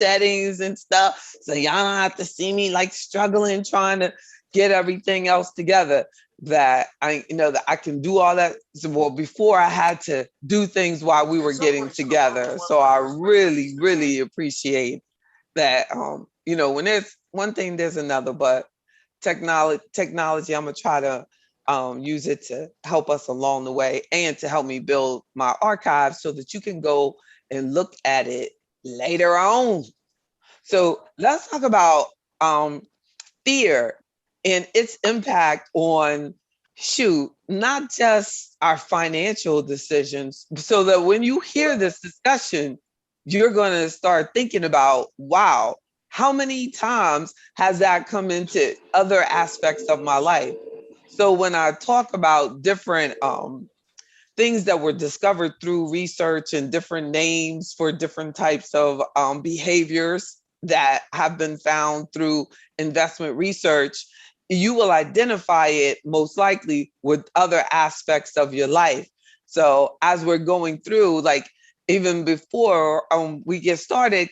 settings and stuff. So y'all don't have to see me like struggling, trying to get everything else together. That that I can do all that. So, well, before I had to do things while we were getting together. So I really, really appreciate that. When there's one thing, there's another, but technology, I'm gonna try to use it to help us along the way and to help me build my archive so that you can go and look at it later on. So let's talk about fear and its impact on, shoot, not just our financial decisions. So that when you hear this discussion, you're going to start thinking about, wow, how many times has that come into other aspects of my life? So when I talk about different things that were discovered through research and different names for different types of behaviors that have been found through investment research, you will identify it most likely with other aspects of your life. So as we're going through, like even before we get started,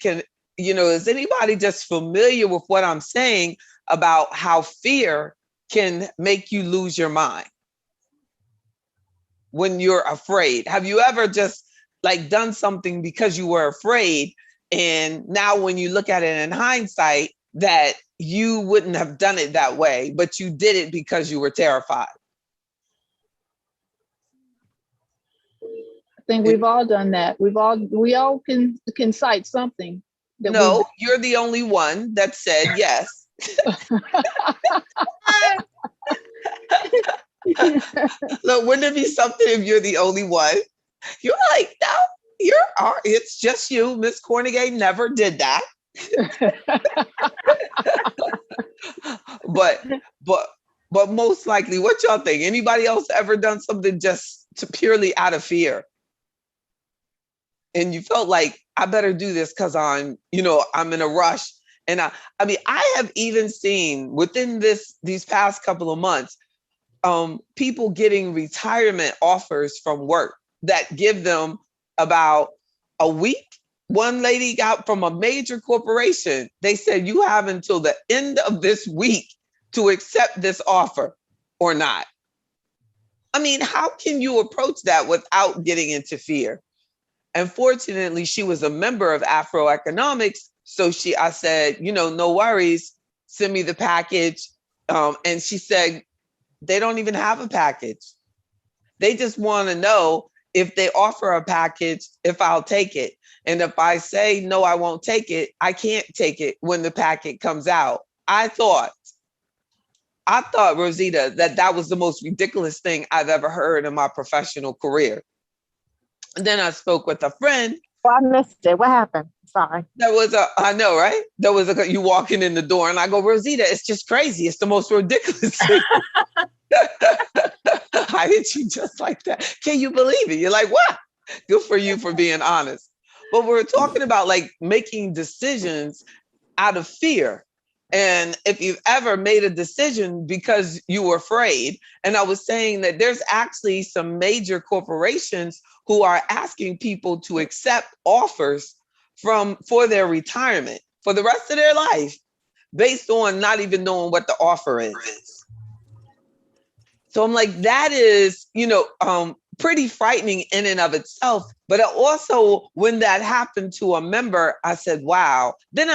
is anybody just familiar with what I'm saying about how fear can make you lose your mind when you're afraid? Have you ever just like done something because you were afraid, and now when you look at it in hindsight, that you wouldn't have done it that way, but you did it because you were terrified? I think we've all done that. We all can cite something that we've No, you're the only one that said yes. Look, wouldn't it be something if you're the only one? You're like, no, it's just you. Miss Cornegay never did that. but but but most likely, what y'all think? Anybody else ever done something just to purely out of fear? And you felt like, I better do this because I'm in a rush. And I have even seen within these past couple of months, people getting retirement offers from work that give them about a week. One lady got from a major corporation. They said, you have until the end of this week to accept this offer or not. I mean, how can you approach that without getting into fear? And fortunately, she was a member of Afro Economics. So I said, no worries, send me the package. And she said, they don't even have a package. They just want to know if they offer a package, if I'll take it. And if I say, no, I won't take it, I can't take it when the packet comes out. I thought, Rosita, that was the most ridiculous thing I've ever heard in my professional career. And then I spoke with a friend. Oh, I missed it. What happened? Sorry. I know, right? You walking in the door and I go, Rosita, it's just crazy. It's the most ridiculous thing. I hit you just like that. Can you believe it? You're like, what? Good for you for being honest. But we're talking about like making decisions out of fear. And if you've ever made a decision because you were afraid, and I was saying that there's actually some major corporations who are asking people to accept offers for their retirement for the rest of their life based on not even knowing what the offer is. So I'm like, that is, pretty frightening in and of itself. But also, when that happened to a member, I said, wow. Then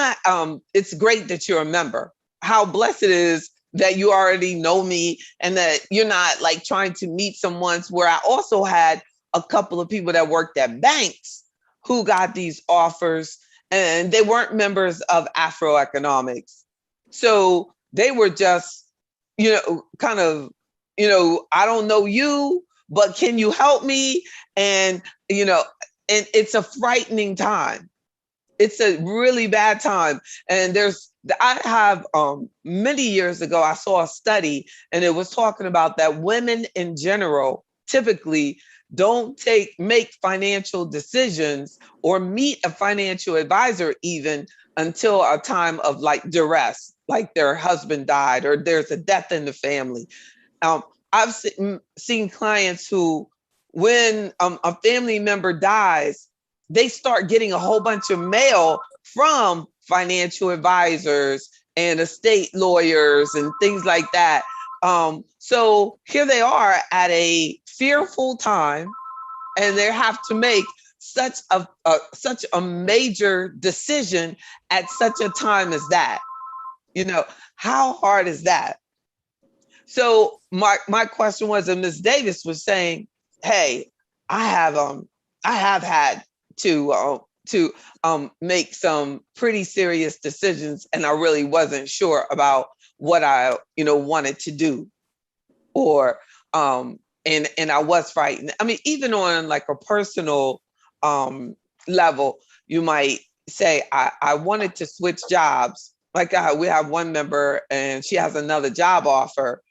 it's great that you're a member. How blessed it is that you already know me and that you're not like trying to meet someone. Where I also had a couple of people that worked at banks who got these offers, and they weren't members of Afro Economics. So they were just, kind of, I don't know you, but can you help me? And, and it's a frightening time. It's a really bad time. And I have many years ago, I saw a study, and it was talking about that women in general typically don't make financial decisions or meet a financial advisor even until a time of like duress, like their husband died or there's a death in the family. I've seen clients who, when a family member dies, they start getting a whole bunch of mail from financial advisors and estate lawyers and things like that. So here they are at a fearful time, and they have to make such a major decision at such a time as that. You know, how hard is that? So my question was, and Ms. Davis was saying, "Hey, I have had to make some pretty serious decisions, and I really wasn't sure about what I wanted to do, or and I was frightened. I mean, even on like a personal level, you might say, I wanted to switch jobs. Like we have one member, and she has another job offer,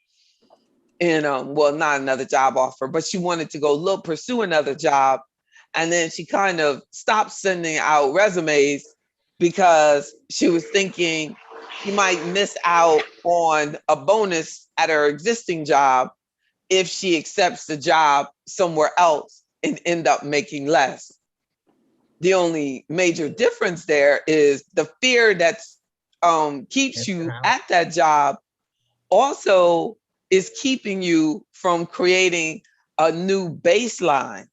and well, not another job offer, but she wanted to go pursue another job, and then she kind of stopped sending out resumes because she was thinking she might miss out on a bonus at her existing job if she accepts the job somewhere else and end up making less. The only major difference there is the fear that keeps you at that job also is keeping you from creating a new baseline.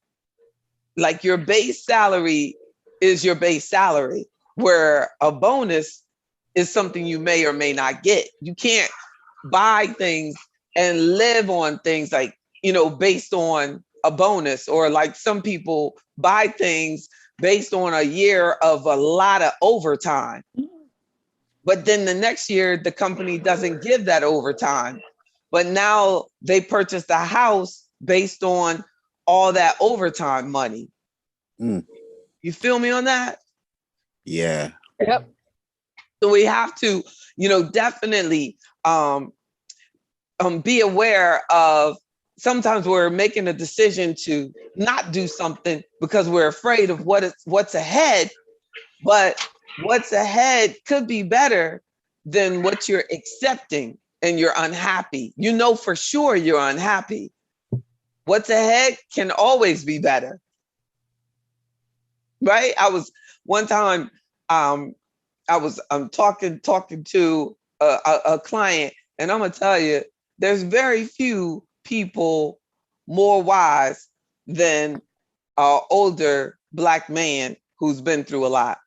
Like your base salary is your base salary, where a bonus is something you may or may not get. You can't buy things and live on things like, based on a bonus, or like some people buy things based on a year of a lot of overtime. But then the next year, the company doesn't give that overtime. But now they purchased a house based on all that overtime money. Mm. You feel me on that? Yeah. Yep. So we have to, definitely be aware of, sometimes we're making a decision to not do something because we're afraid of what's ahead, but what's ahead could be better than what you're accepting, and you're unhappy. You know for sure you're unhappy. What's ahead can always be better. Right? I was one time I was talking to a client, and I'm gonna tell you, there's very few people more wise than an older Black man who's been through a lot.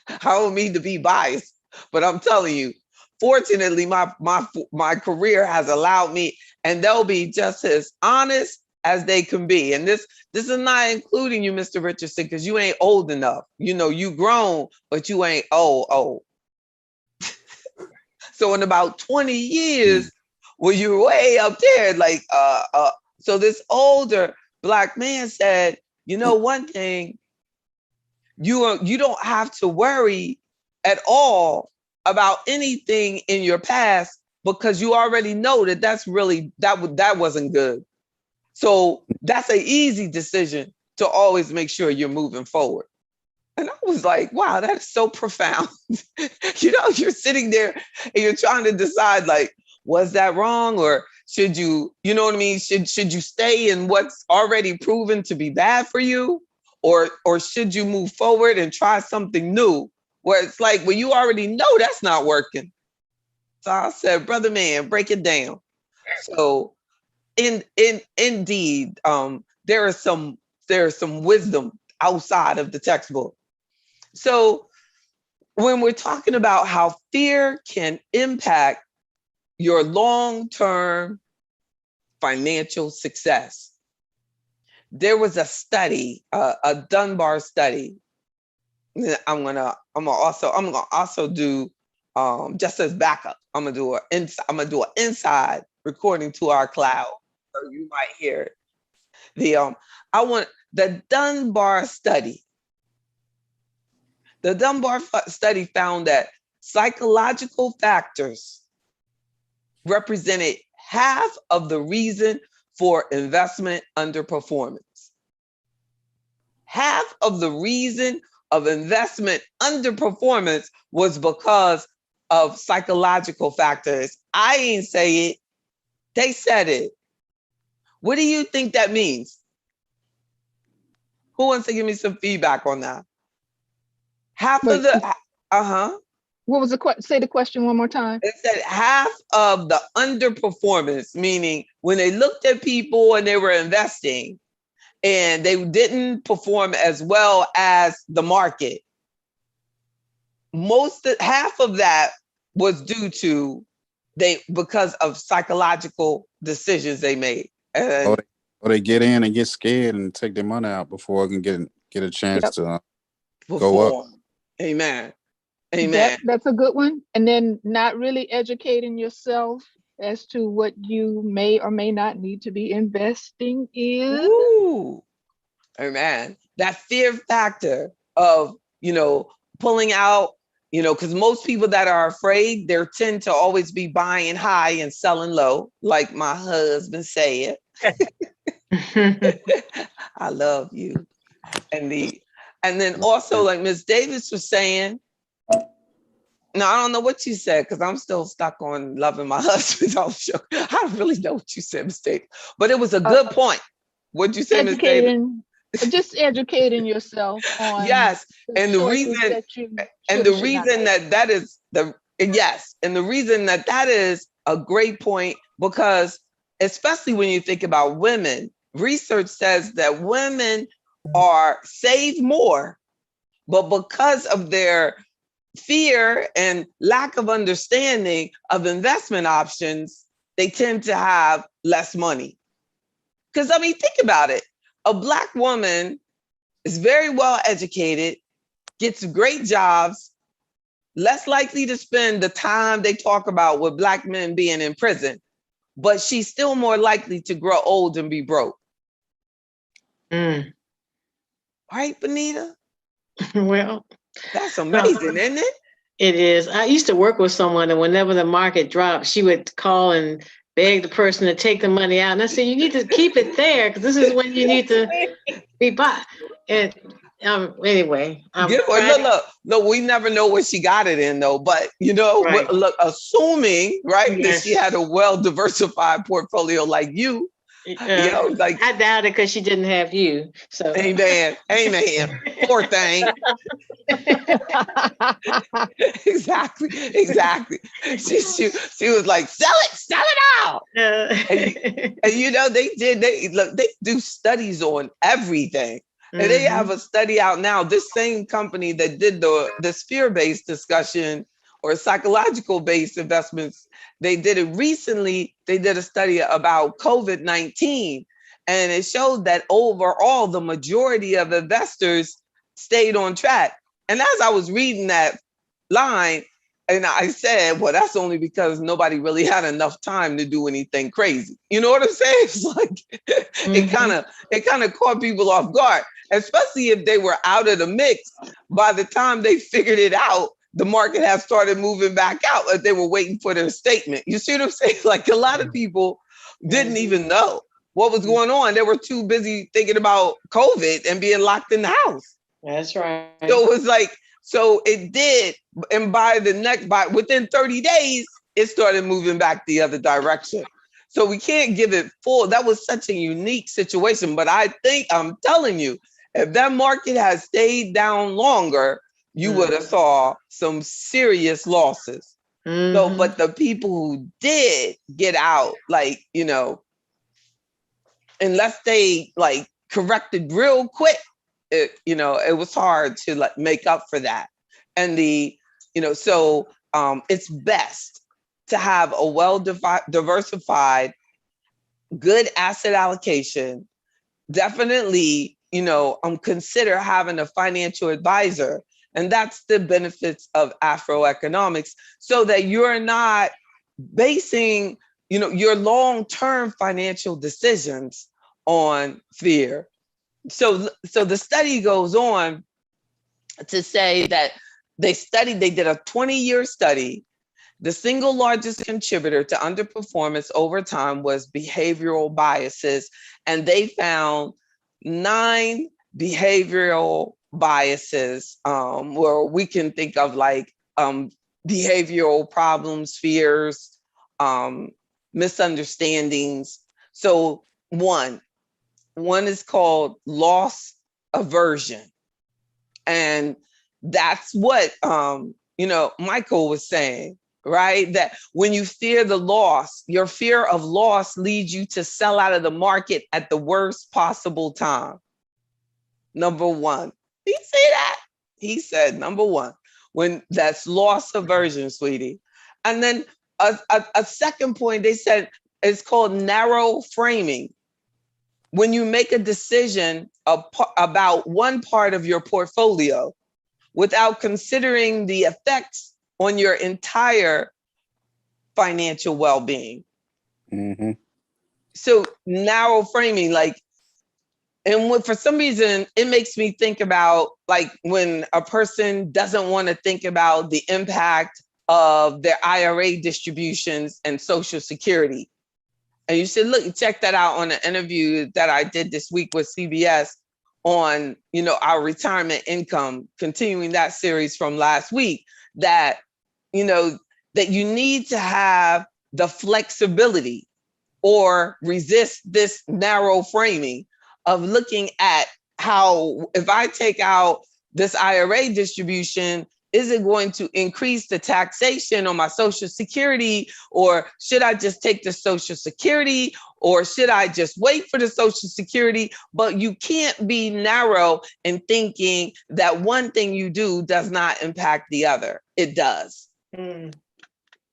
I don't mean to be biased, but I'm telling you, fortunately, my career has allowed me, and they'll be just as honest as they can be. And this is not including you, Mr. Richardson, because you ain't old enough. You grown, but you ain't old. So in about 20 years, well, you're way up there. Like, so this older Black man said, one thing, you don't have to worry at all about anything in your past, because you already know that wasn't good. So that's an easy decision to always make sure you're moving forward. And I was like, wow, that's so profound. You're sitting there and you're trying to decide, like, was that wrong? Or should you, you know what I mean? Should you stay in what's already proven to be bad for you? Or should you move forward and try something new, where it's like, well, you already know that's not working. So I said, brother man, break it down. So indeed, there is some wisdom outside of the textbook. So when we're talking about how fear can impact your long-term financial success, there was a study, a Dunbar study. I'm gonna also do just as backup. I'm gonna do an inside recording to our cloud, so you might hear it. The Dunbar study. The Dunbar study found that psychological factors represented half of the reason for investment underperformance. Half of the reason of investment underperformance was because of psychological factors. I ain't say it. They said it. What do you think that means? Who wants to give me some feedback on that? half of Wait, the, uh-huh. what was the question? Say the question one more time. It said half of the underperformance, meaning when they looked at people and they were investing and they didn't perform as well as the market, half of that was due to because of psychological decisions they made. Or And they, or they get in and get scared and take their money out before it can get a chance Yep. to go up. perform. Amen. Amen. That's a good one. And then not really educating yourself as to what you may or may not need to be investing in. Ooh. Amen. That fear factor of, pulling out, because most people that are afraid, they tend to always be buying high and selling low, like my husband said. I love you. And then also, like Miss Davis was saying, no, I don't know what you said because I'm still stuck on loving my husband. I don't really know what you said, Miss Davis, but it was a Uh, good point. What'd you say, Miss Davis? just educating yourself on Yes, the and the choices reason, that you and should the and should not reason make. that is yes, and the reason that is a great point, because especially when you think about women, research says that women are save more, but because of their fear and lack of understanding of investment options, they tend to have less money. Because I mean, think about it. A Black woman is very well educated, gets great jobs, less likely to spend the time they talk about with Black men being in prison, but she's still more likely to grow old and be broke. Mm. Right, Benita? Well, That's amazing, isn't it? it is. I used to work with someone, and whenever the market dropped, she would call and beg the person to take the money out. And I said, you need to keep it there because this is when you need to be bought. And anyway, I'm Look, we never know what she got it in though, but right. look, assuming, right, that she had Yes. a well diversified portfolio like you, like, I doubt it because she didn't have you. So amen, amen, poor thing. Exactly, exactly. She was like, sell it out. And they do studies on everything. And they have a study out now. This same company that did the sphere-based discussion or psychological-based investments, they did it recently. They did a study about COVID-19, and it showed that overall, the majority of investors stayed on track. And as I was reading that line, and I said, well, that's only because nobody really had enough time to do anything crazy. You know what I'm saying? It's like it kind of caught people off guard, especially if they were out of the mix. By the time they figured it out, the market has started moving back out as they were waiting for their statement. You see what I'm saying? Like a lot of people didn't even know what was going on. They were too busy thinking about COVID and being locked in the house. that's right. So it was like, so it did. And by within 30 days, it started moving back the other direction. So we can't give it full. That was such a unique situation. But I think I'm telling you, if that market has stayed down longer, you would have saw some serious losses. So, but the people who did get out, like, unless they like corrected real quick, it was hard to like make up for that. And it's best to have a diversified, good asset allocation. Definitely, consider having a financial advisor. And that's the benefits of Afroeconomics, so that you're not basing, your long-term financial decisions on fear. So the study goes on to say that they did a 20-year study. The single largest contributor to underperformance over time was behavioral biases, and they found 9 behavioral biases, where we can think of like behavioral problems, fears, misunderstandings. So one is called loss aversion. And That's what Michael was saying, right? That when you fear the loss, your fear of loss leads you to sell out of the market at the worst possible time. Number one. Did he say that? He said number one, when that's loss aversion, sweetie. And then a second point, they said it's called narrow framing. When you make a decision about one part of your portfolio without considering the effects on your entire financial well-being. Mm-hmm. So narrow framing, like, and for some reason, it makes me think about like when a person doesn't want to think about the impact of their IRA distributions and Social Security. And you should check that out on an interview that I did this week with CBS on, our retirement income, continuing that series from last week, that you need to have the flexibility or resist this narrow framing of looking at how, if I take out this IRA distribution, is it going to increase the taxation on my Social Security? Or should I just take the Social Security? Or should I just wait for the Social Security? But you can't be narrow in thinking that one thing you do does not impact the other. It does. Mm.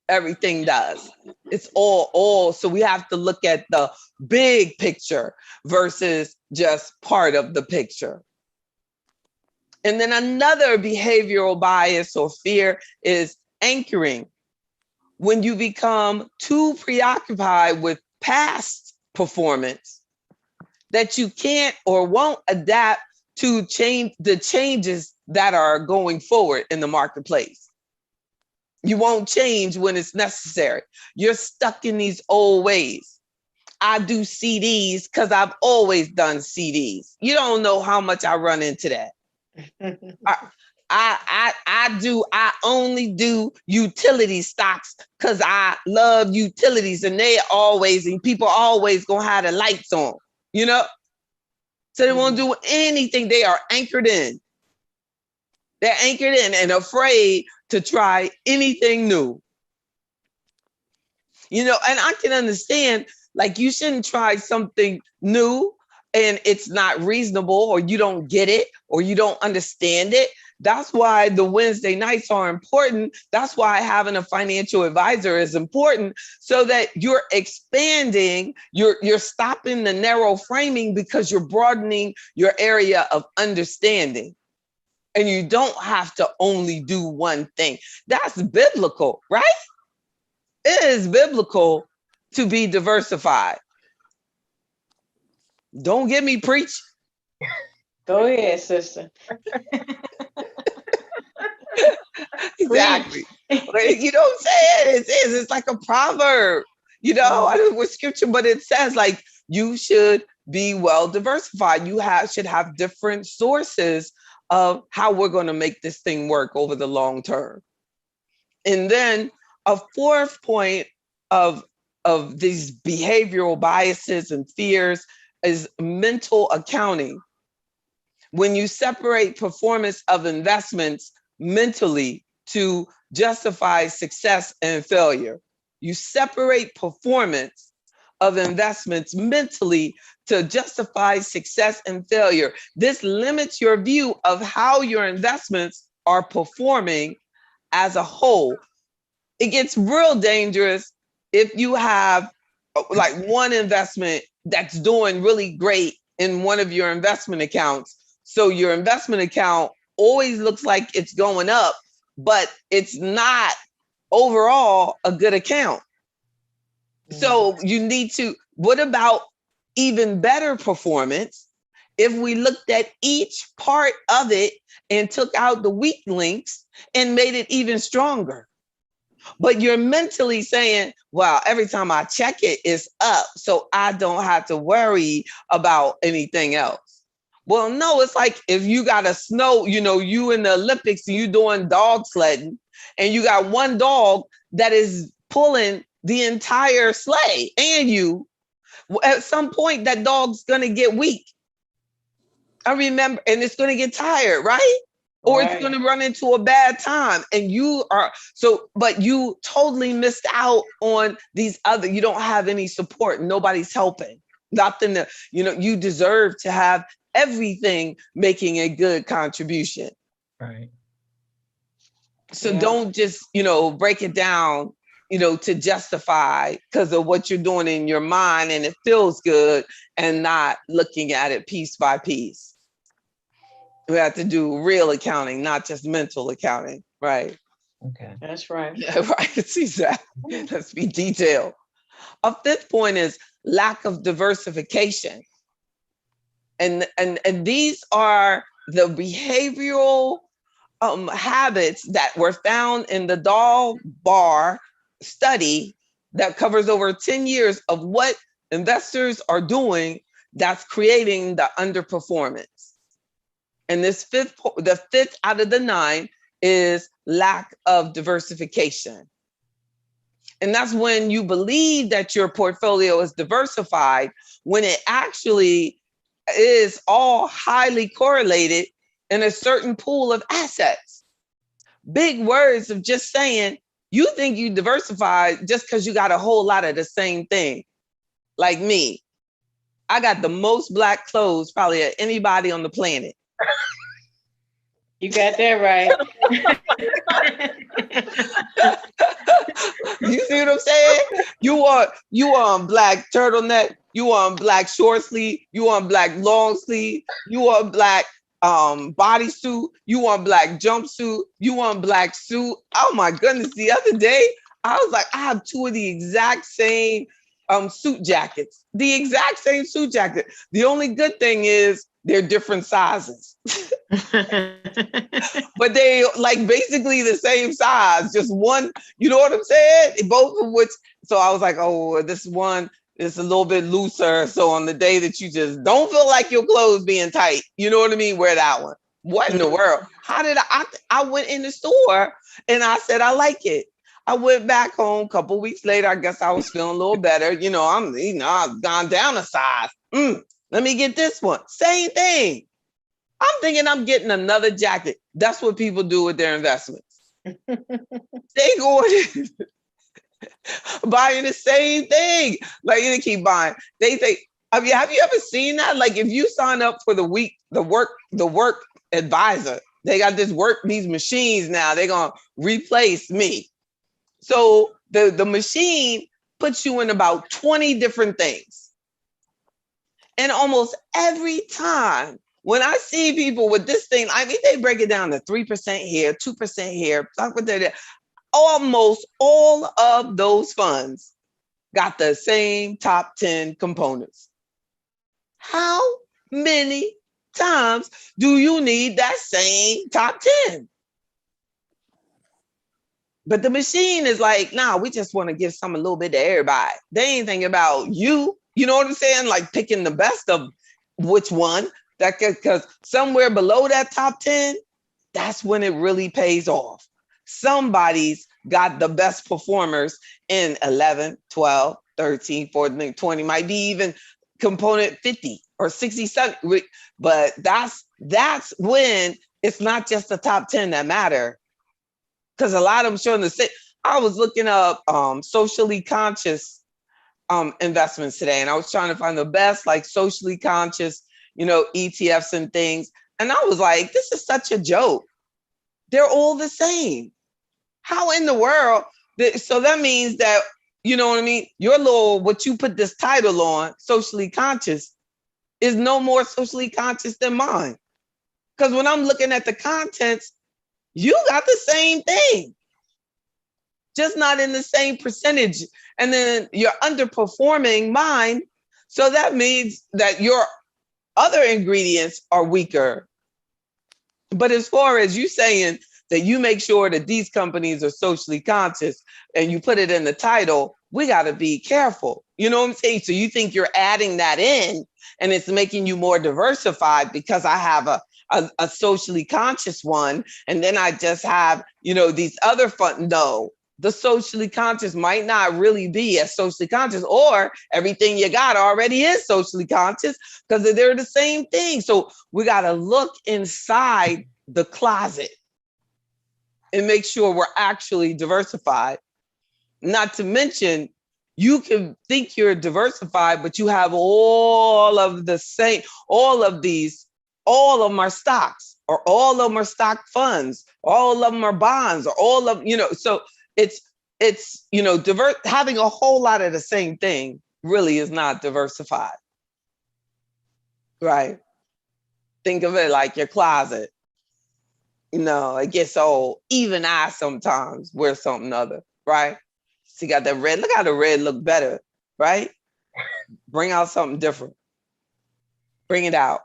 Everything does. It's all. So we have to look at the big picture versus just part of the picture. And then another behavioral bias or fear is anchoring. When you become too preoccupied with past performance that you can't or won't adapt to the changes that are going forward in the marketplace. You won't change when it's necessary. You're stuck in these old ways. I do CDs because I've always done CDs. You don't know how much I run into that. I only do utility stocks because I love utilities and people always gonna have the lights on, So they won't do anything. They are anchored in. They're anchored in and afraid to try anything new. And I can understand, like, you shouldn't try something new and it's not reasonable, or you don't get it, or you don't understand it. That's why the Wednesday nights are important. That's why having a financial advisor is important, so that you're expanding, you're stopping the narrow framing because you're broadening your area of understanding. And you don't have to only do one thing. That's biblical, right? It is biblical to be diversified. Don't get me preach. Go ahead, sister. Exactly. You know what I'm saying? It's like a proverb, I don't know what scripture, but it says like you should be well diversified. You should have different sources of how we're going to make this thing work over the long term. And then a fourth point of these behavioral biases and fears is mental accounting. When you separate performance of investments mentally to justify success and failure, you separate performance of investments mentally to justify success and failure. This limits your view of how your investments are performing as a whole. It gets real dangerous if you have like one investment that's doing really great in one of your investment accounts. So your investment account always looks like it's going up, but it's not overall a good account. So you need to, what about even better performance if we looked at each part of it and took out the weak links and made it even stronger? But you're mentally saying, well, every time I check it, it's up, so I don't have to worry about anything else. Well, no, it's like if you got a snow, you in the Olympics and you doing dog sledding, and you got one dog that is pulling the entire sleigh, and you, at some point, that dog's going to get weak. I remember, and it's going to get tired, right? or it's going to run into a bad time. And you are but you totally missed out on these other, you don't have any support. Nobody's helping. Nothing to, you deserve to have everything making a good contribution. Right. So don't just, break it down, to justify because of what you're doing in your mind and it feels good and not looking at it piece by piece. We have to do real accounting, not just mental accounting, right? Okay. That's right. Yeah, right. See that? Let's be detailed. A fifth point is lack of diversification. And these are the behavioral habits that were found in the Dahl-Bar study that covers over 10 years of what investors are doing that's creating the underperformance. And the fifth out of the 9 is lack of diversification. And that's when you believe that your portfolio is diversified when it actually is all highly correlated in a certain pool of assets. Big words of just saying, you think you diversified just because you got a whole lot of the same thing. Like me, I got the most black clothes probably of anybody on the planet. You got that right. You see what I'm saying? You want black turtleneck, you want black short sleeve, you want black long sleeve, you want black bodysuit, you want black jumpsuit, you want black suit. Oh my goodness, the other day I was like, I have 2 of the exact same suit jackets. The exact same suit jacket. The only good thing is they're different sizes. But they like basically the same size, just one, you know what I'm saying? Both of which, so I was like, oh, this one is a little bit looser. So on the day that you just don't feel like your clothes being tight, you know what I mean? Wear that one. What in the world? How did I went in the store and I said, I like it. I went back home a couple weeks later. I guess I was feeling a little better. I've gone down a size. Let me get this one. Same thing. I'm thinking I'm getting another jacket. That's what people do with their investments. They go buying the same thing. Like they keep buying. They think, have you ever seen that? Like if you sign up for the work advisor, they got these machines now. They're gonna replace me. So the machine puts you in about 20 different things. And almost every time when I see people with this thing, I mean, they break it down to 3% here, 2% here, almost all of those funds got the same top 10 components. How many times do you need that same top 10? But the machine is like, nah, we just want to give some a little bit to everybody. They ain't thinking about you. You know what I'm saying? Like picking the best of which one. Because somewhere below that top 10, that's when it really pays off. Somebody's got the best performers in 11, 12, 13, 14, 20, might be even component 50 or 67. But that's when it's not just the top 10 that matter. Because a lot of them showing the same. I was looking up socially conscious investments today, and I was trying to find the best like socially conscious, ETFs and things. And I was like, this is such a joke. They're all the same. How in the world? So that means that, you know what I mean? Your little, what you put this title on, socially conscious, is no more socially conscious than mine. Because when I'm looking at the contents, you got the same thing, just not in the same percentage. And then you're underperforming mine. So that means that your other ingredients are weaker. But as far as you saying that you make sure that these companies are socially conscious and you put it in the title, we got to be careful. You know what I'm saying? So you think you're adding that in and it's making you more diversified because I have a socially conscious one. And then I just have, these other fun. No, the socially conscious might not really be as socially conscious, or everything you got already is socially conscious because they're the same thing. So we got to look inside the closet and make sure we're actually diversified. Not to mention, you can think you're diversified, but you have all of them are stocks, or all of them are stock funds, all of them are bonds, or all of, so it's, having a whole lot of the same thing really is not diversified, right? Think of it like your closet. It gets old. Even I sometimes wear something other, right? So you got that red. Look how the red look better, right? Bring out something different. Bring it out.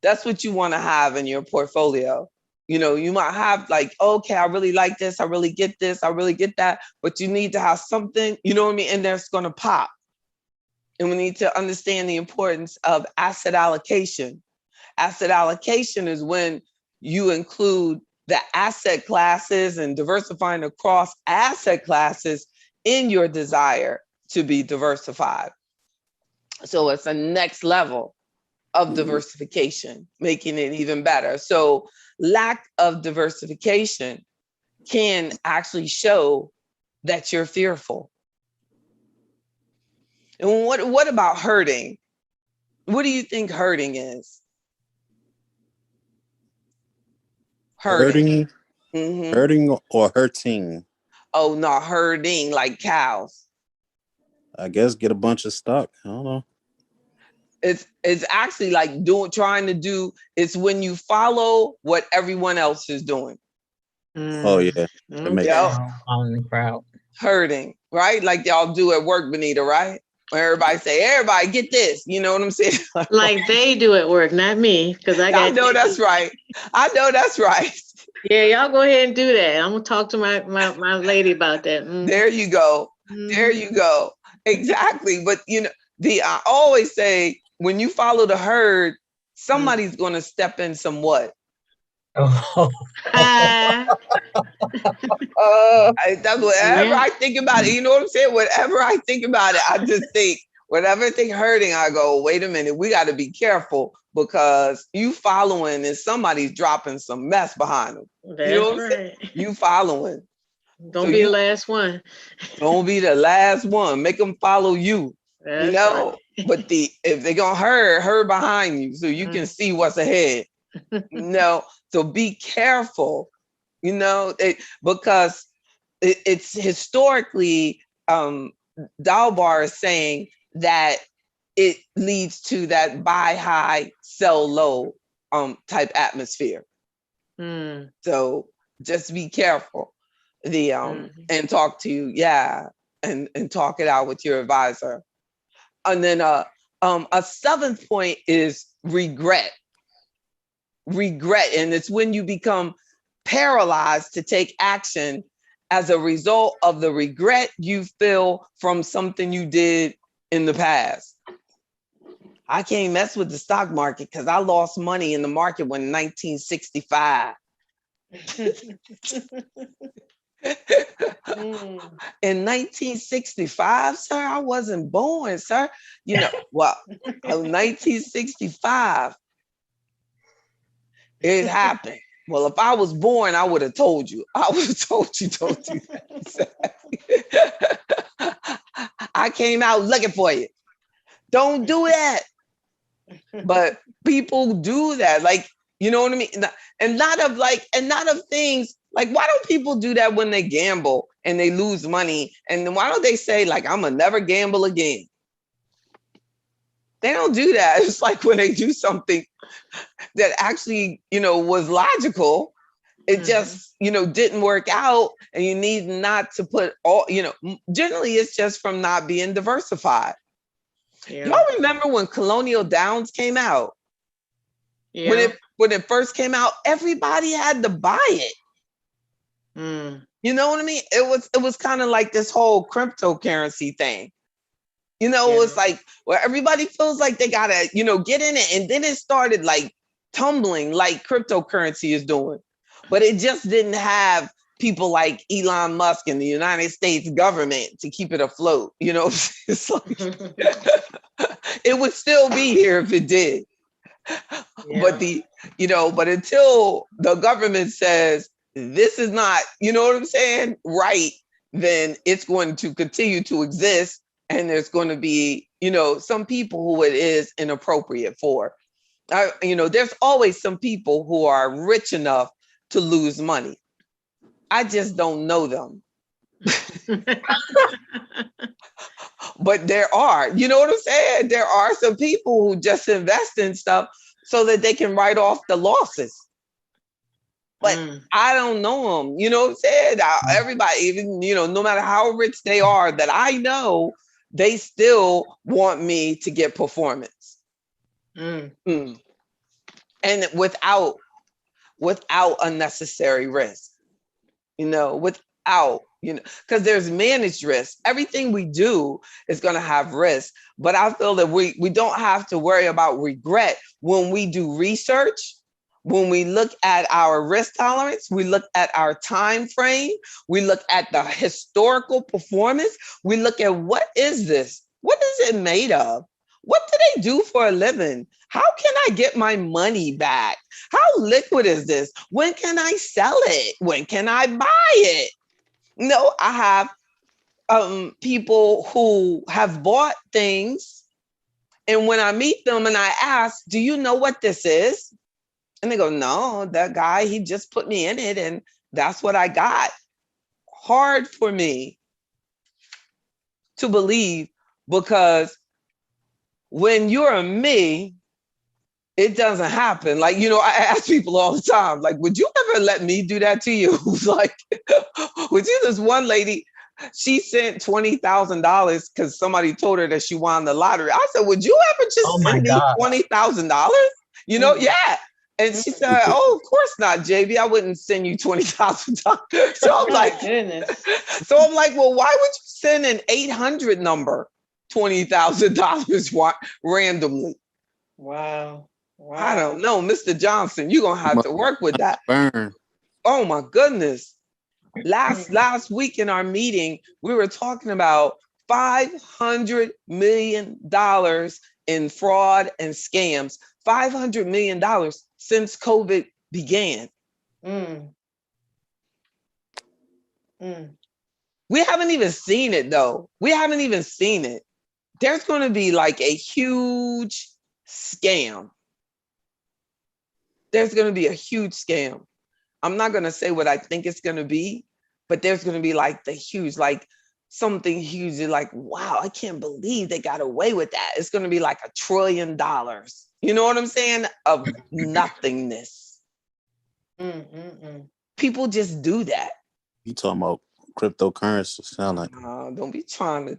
That's what you want to have in your portfolio. You might have like, okay, I really like this. I really get this. I really get that. But you need to have something, you know what I mean? And that's going to pop. And we need to understand the importance of asset allocation. Asset allocation is when you include the asset classes and diversifying across asset classes in your desire to be diversified. So it's a next level of diversification, making it even better. So lack of diversification can actually show that you're fearful. And what about hurting? What do you think hurting is? Hurting. Mm-hmm. Hurting or hurting? Oh, no, herding like cows. I guess get a bunch of stock. I don't know. It's actually like it's when you follow what everyone else is doing. Oh yeah. On the crowd. Herding, right? Like y'all do at work, Benita, right? Where everybody say, everybody get this. You know what I'm saying? Like they do at work, not me. Because I know that's right. I know that's right. Yeah, y'all go ahead and do that. I'm gonna talk to my lady about that. There you go. There you go. Exactly. But I always say, when you follow the herd, somebody's going to step in somewhat. Oh. That's whatever I think about it. You know what I'm saying? Whatever I think about it, I just think, whatever I think hurting, I go, wait a minute, we got to be careful, because you following and somebody's dropping some mess behind them. That's you know what I'm right. saying? You following. Don't be the last one. Don't be the last one. Make them follow you. That's right. But if they're gonna herd behind you, so you can see what's ahead. So be careful. Because it's historically, Dalbar is saying that it leads to that buy high, sell low type atmosphere. So just be careful. And talk to and talk it out with your advisor. And then a seventh point is regret. And it's when you become paralyzed to take action as a result of the regret you feel from something you did in the past. I can't mess with the stock market because I lost money in the market when 1965. In 1965, sir, I wasn't born, sir. 1965, it happened. Well, if I was born, I would have told you. I would have told you, don't do that. I came out looking for you. Don't do that. But people do that. Like, you know what I mean? And not of things, like, why don't people do that when they gamble and they lose money? And why don't they say, like, I'm gonna never gamble again? They don't do that. It's like when they do something that actually, was logical, it just, didn't work out, and you need not to put all, generally it's just from not being diversified. Yeah. Y'all remember when Colonial Downs came out? Yeah. When it first came out, everybody had to buy it. You know what I mean? It was kind of like this whole cryptocurrency thing. It was like where everybody feels like they gotta, get in it. And then it started like tumbling like cryptocurrency is doing. But it just didn't have people like Elon Musk and the United States government to keep it afloat. It's like it would still be here if it did. But but until the government says this is not, you know what I'm saying, right, then it's going to continue to exist. And there's going to be, some people who it is inappropriate for. There's always some people who are rich enough to lose money. I just don't know them. But there are, you know what I'm saying? There are some people who just invest in stuff so that they can write off the losses. But I don't know them, you know what I'm saying? Everybody, even, no matter how rich they are that I know, they still want me to get performance. And without unnecessary risk, because there's managed risk. Everything we do is going to have risk, but I feel that we don't have to worry about regret when we do research. When we look at our risk tolerance, we look at our time frame, we look at the historical performance, we look at what is this? What is it made of? What do they do for a living? How can I get my money back? How liquid is this? When can I sell it? When can I buy it? I have people who have bought things, and when I meet them and I ask, do you know what this is? And they go, no, that guy, he just put me in it and that's what I got. Hard for me to believe, because when you're a me, it doesn't happen. Like, I ask people all the time, like, would you ever let me do that to you? Like, would you? This one lady, she sent $20,000 because somebody told her that she won the lottery. I said, would you ever just send me $20,000? Yeah. And she said, oh, of course not, JB. I wouldn't send you $20,000. So I'm like, goodness. So I'm like, well, why would you send an 800 number $20,000 randomly? Wow. I don't know, Mr. Johnson. You're gonna have to work with that. Burn. Oh my goodness. Last week in our meeting, we were talking about $500 million in fraud and scams. $500 million since COVID began. We haven't even seen it though. We haven't even seen it. There's going to be like a huge scam. There's going to be a huge scam. I'm not going to say what I think it's going to be, but there's going to be like something huge. You're like, wow, I can't believe they got away with that. It's going to be like $1 trillion. You know what I'm saying? Of nothingness. People just do that. You talking about cryptocurrency? Sound like don't be trying to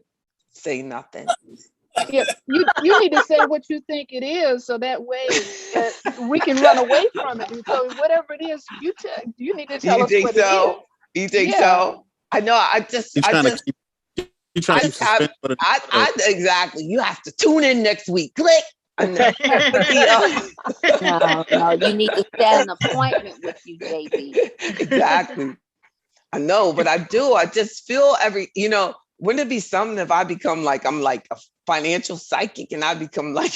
say nothing. Yeah, you need to say what you think it is, so that way we can run away from it. And so whatever it is, you need to tell us what it is. You think so? I know. Exactly. You have to tune in next week. Click. I know. No, you need to set an appointment with you, JB. Exactly. I know, but I do. I just feel wouldn't it be something if I become like, I'm like a financial psychic and I become like,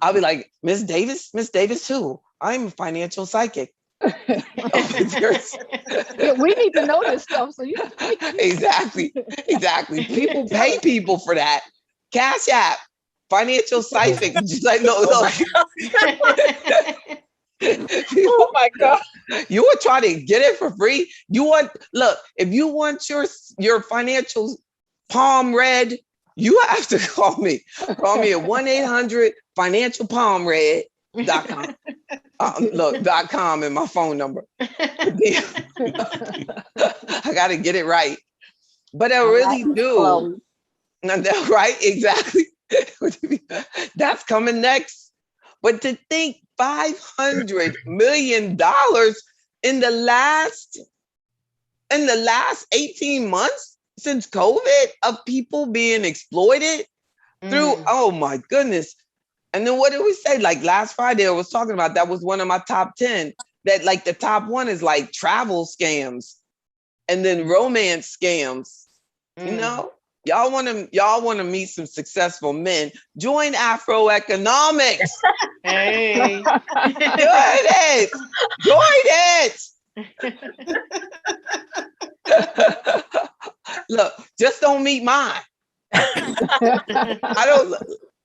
I'll be like, Miss Davis who? I'm a financial psychic. Yeah, we need to know this stuff. So Exactly. People pay people for that. Cash App, financial psychic. Just like no. Oh my God. You would try to get it for free. If you want your financial palm read, you have to call me. Call me at 1-800-FINANCIALPalmRead.com. .com and my phone number. I got to get it right. But I really do. Right? Exactly. That's coming next. But to think $500 million in the last 18 months since COVID of people being exploited through, oh my goodness. And then what did we say? Like last Friday, I was talking about, that was one of my top 10, that like the top one is like travel scams and then romance scams, Y'all want to meet some successful men? Join Afro Economics. Hey. Join it. Join it. Look, just don't meet mine. I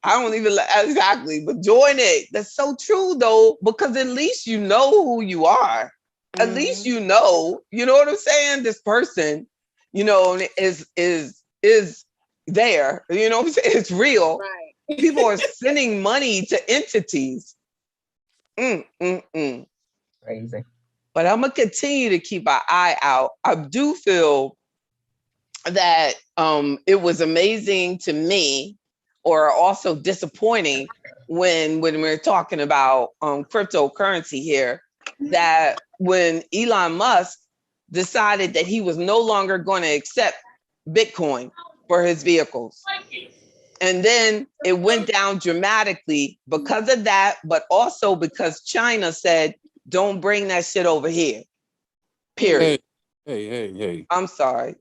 don't even exactly, but join it. That's so true though, because at least you know who you are. At least you know what I'm saying? This person, is there. You know what I'm saying? It's real. Right. People are sending money to entities. Crazy. But I'm gonna continue to keep an eye out. I do feel that it was amazing to me, or also disappointing when we're talking about cryptocurrency here, that when Elon Musk decided that he was no longer going to accept Bitcoin for his vehicles. And then it went down dramatically because of that, but also because China said, don't bring that shit over here. Period. Hey. I'm sorry.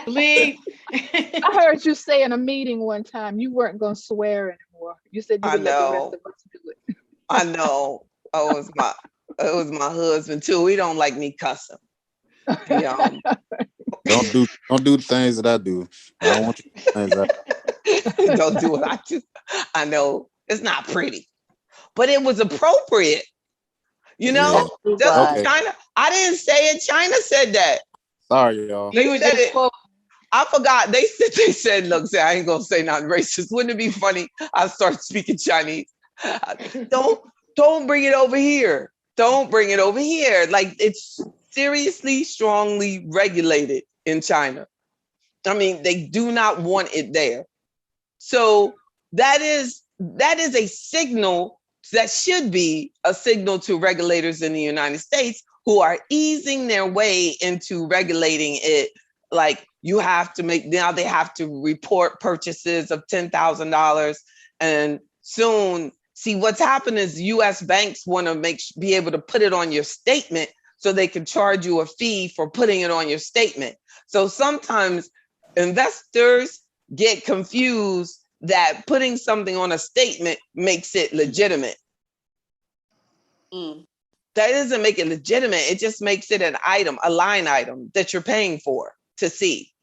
Bleep. I heard you say in a meeting one time you weren't going to swear anymore. You said you I would let the rest know. of us do it. I know. It was my husband too. He don't like me cussing. Don't do the things that I do. I don't want you to do things Don't do what I do. I know it's not pretty, but it was appropriate. Yeah. Just Okay. China. I didn't say it. China said that. Sorry, y'all. They You were said just it. quote. I forgot. They said, look, say I ain't gonna say nothing racist. Wouldn't it be funny? I start speaking Chinese. Don't bring it over here. Don't bring it over here. Like, it's seriously, strongly regulated in China. I mean, they do not want it there. So that is a signal, that should be a signal to regulators in the United States who are easing their way into regulating it. Like, you have to now they have to report purchases of $10,000, and soon, see, what's happened is US banks want to be able to put it on your statement so they can charge you a fee for putting it on your statement. So sometimes investors get confused that putting something on a statement makes it legitimate. That doesn't make it legitimate. It just makes it an item, a line item that you're paying for to see.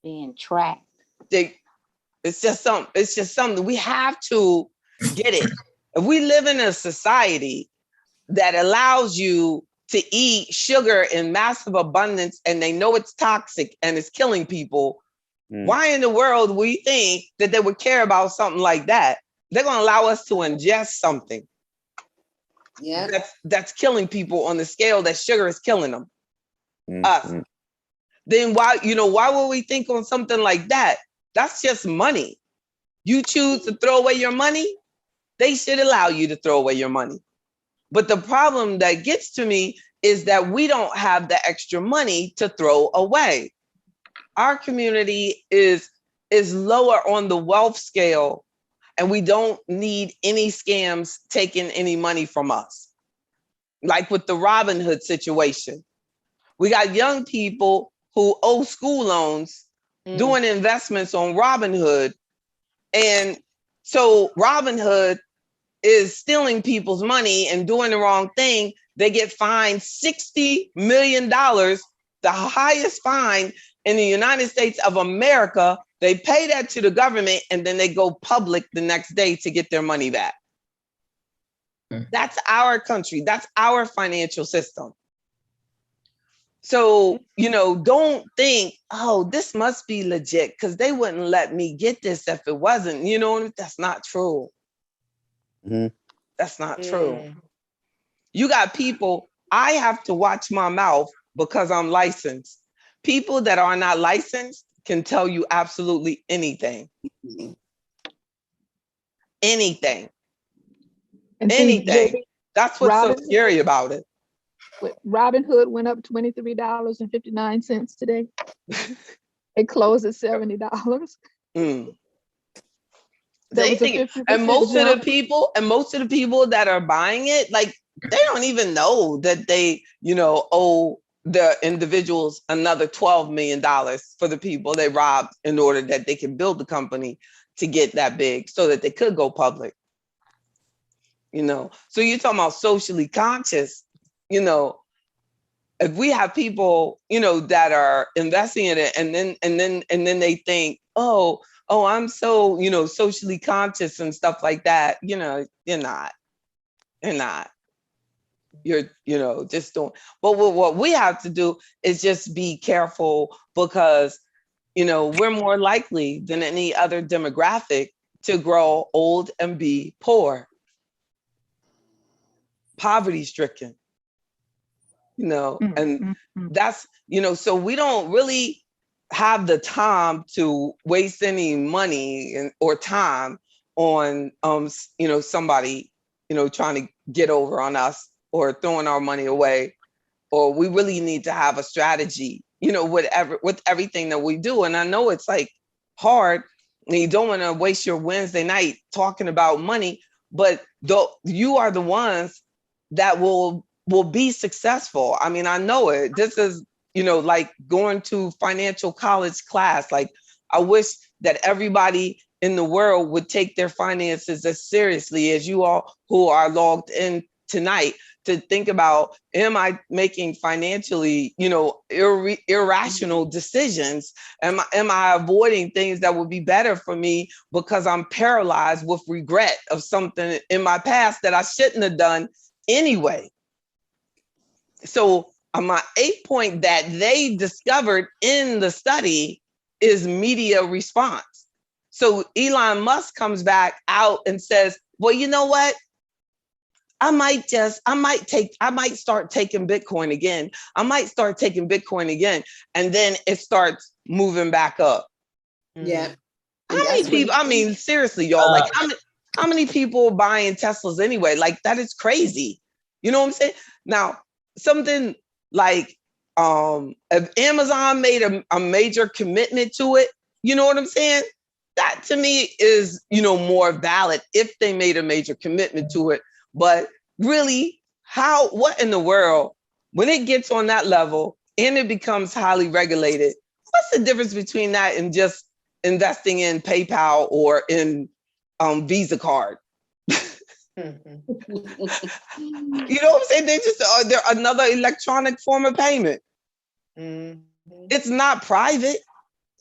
Being tracked. It's just something we have to get it. If we live in a society that allows you to eat sugar in massive abundance and they know it's toxic and it's killing people, why in the world we think that they would care about something like that? They're going to allow us to ingest something that's killing people on the scale that sugar is killing them. Us. Then why would we think on something like that? That's just money. You choose to throw away your money, they should allow you to throw away your money. But the problem that gets to me is that we don't have the extra money to throw away. Our community is lower on the wealth scale, and we don't need any scams taking any money from us. Like with the Robin Hood situation. We got young people who owe school loans doing investments on Robin Hood. And so Robin Hood is stealing people's money and doing the wrong thing. They get fined $60 million, the highest fine in the United States of America. They pay that to the government and then they go public the next day to get their money back. That's our country. That's our financial system. So, don't think, oh, this must be legit because they wouldn't let me get this if it wasn't. That's not true. That's not true. You got people, I have to watch my mouth because I'm licensed. People that are not licensed can tell you absolutely anything. Anything. And anything. See, That's what's so scary about it. Robin Hood went up $23.59 today. It closed at $70. They think, and most of the people that are buying it, like, they don't even know that they, owe the individuals another $12 million for the people they robbed in order that they could build the company to get that big so that they could go public. You know, so you're talking about socially conscious, you know, if we have people, you know, that are investing in it and then they think, oh, I'm so, you know, socially conscious and stuff like that, you know, you're not. You're, you know, just don't. But what we have to do is just be careful because, you know, we're more likely than any other demographic to grow old and be poor, poverty stricken, you know, and that's, you know, so we don't really have the time to waste any money or time on, you know, somebody, you know, trying to get over on us or throwing our money away, or we really need to have a strategy, you know, with everything that we do. And I know it's like hard and you don't want to waste your Wednesday night talking about money, but you are the ones that will be successful. I mean, I know it. This is, you know, like going to financial college class. Like, I wish that everybody in the world would take their finances as seriously as you all who are logged in tonight, to think about, am I making financially, you know, irrational decisions? Am I avoiding things that would be better for me because I'm paralyzed with regret of something in my past that I shouldn't have done anyway? So my 8th point that they discovered in the study is media response. So Elon Musk comes back out and says, well, you know what? I might start taking Bitcoin again. And then it starts moving back up. Yeah. How many people, I mean, seriously, y'all, like how many people are buying Teslas anyway? Like, that is crazy. You know what I'm saying? Now, something like if Amazon made a major commitment to it, you know what I'm saying? That to me is, you know, more valid if they made a major commitment to it. But really, what in the world, when it gets on that level and it becomes highly regulated, what's the difference between that and just investing in PayPal or in Visa card? You know what I'm saying? They're another electronic form of payment. It's not private.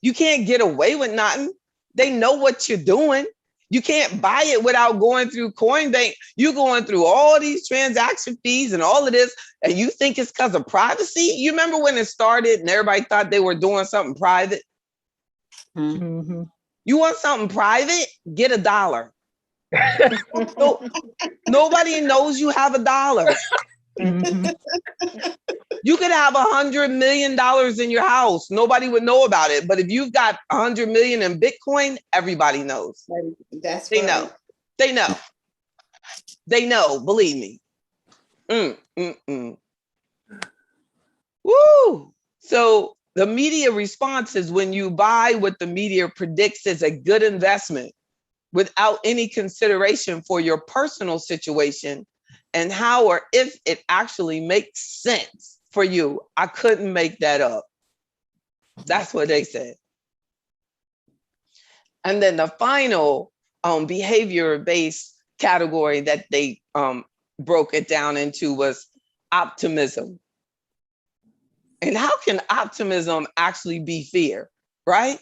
You can't get away with nothing. They know what you're doing. You can't buy it without going through Coinbank. You're going through all these transaction fees and all of this, and you think it's because of privacy? You remember when it started and everybody thought they were doing something private? Mm-hmm. You want something private? Get $1. Nobody knows you have $1. Mm-hmm. You could have $100 million in your house. Nobody would know about it. But if you've got 100 million in Bitcoin, everybody knows. They know. They know. They know. Believe me. Woo! So the media response is when you buy what the media predicts is a good investment without any consideration for your personal situation and how or if it actually makes sense for you. I couldn't make that up. That's what they said. And then the final behavior-based category that they broke it down into was optimism. And how can optimism actually be fear, right?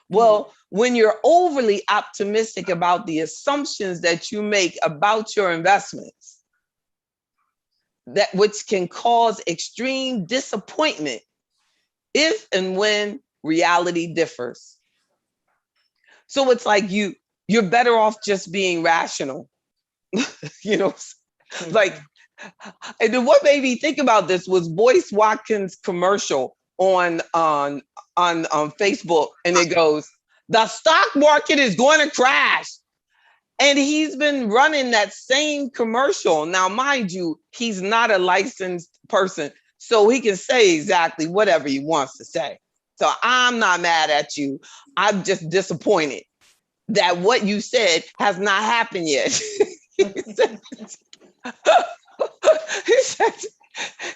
Well, when you're overly optimistic about the assumptions that you make about your investments, that which can cause extreme disappointment if and when reality differs. So it's like you're better off just being rational, you know, like, and then what made me think about this was Boyce Watkins' commercial on Facebook, and it goes, "The stock market is going to crash." And he's been running that same commercial. Now, mind you, he's not a licensed person, so he can say exactly whatever he wants to say. So I'm not mad at you. I'm just disappointed that what you said has not happened yet.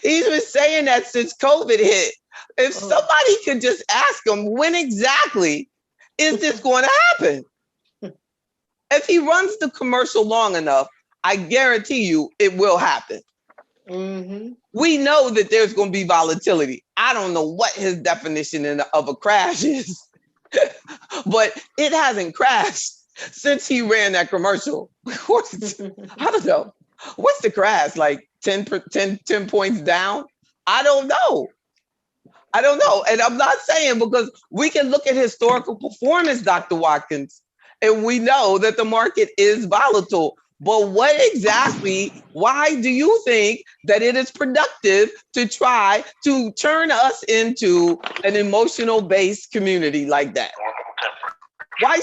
he He's been saying that since COVID hit. If Oh. somebody could just ask him, when exactly is this going to happen? If he runs the commercial long enough, I guarantee you it will happen. Mm-hmm. We know that there's going to be volatility. I don't know what his definition of a crash is, but it hasn't crashed since he ran that commercial. I don't know. What's the crash? Like 10 points down? I don't know. I don't know. And I'm not saying, because we can look at historical performance, Dr. Watkins, and we know that the market is volatile. But what exactly, why do you think that it is productive to try to turn us into an emotional based community like that? Why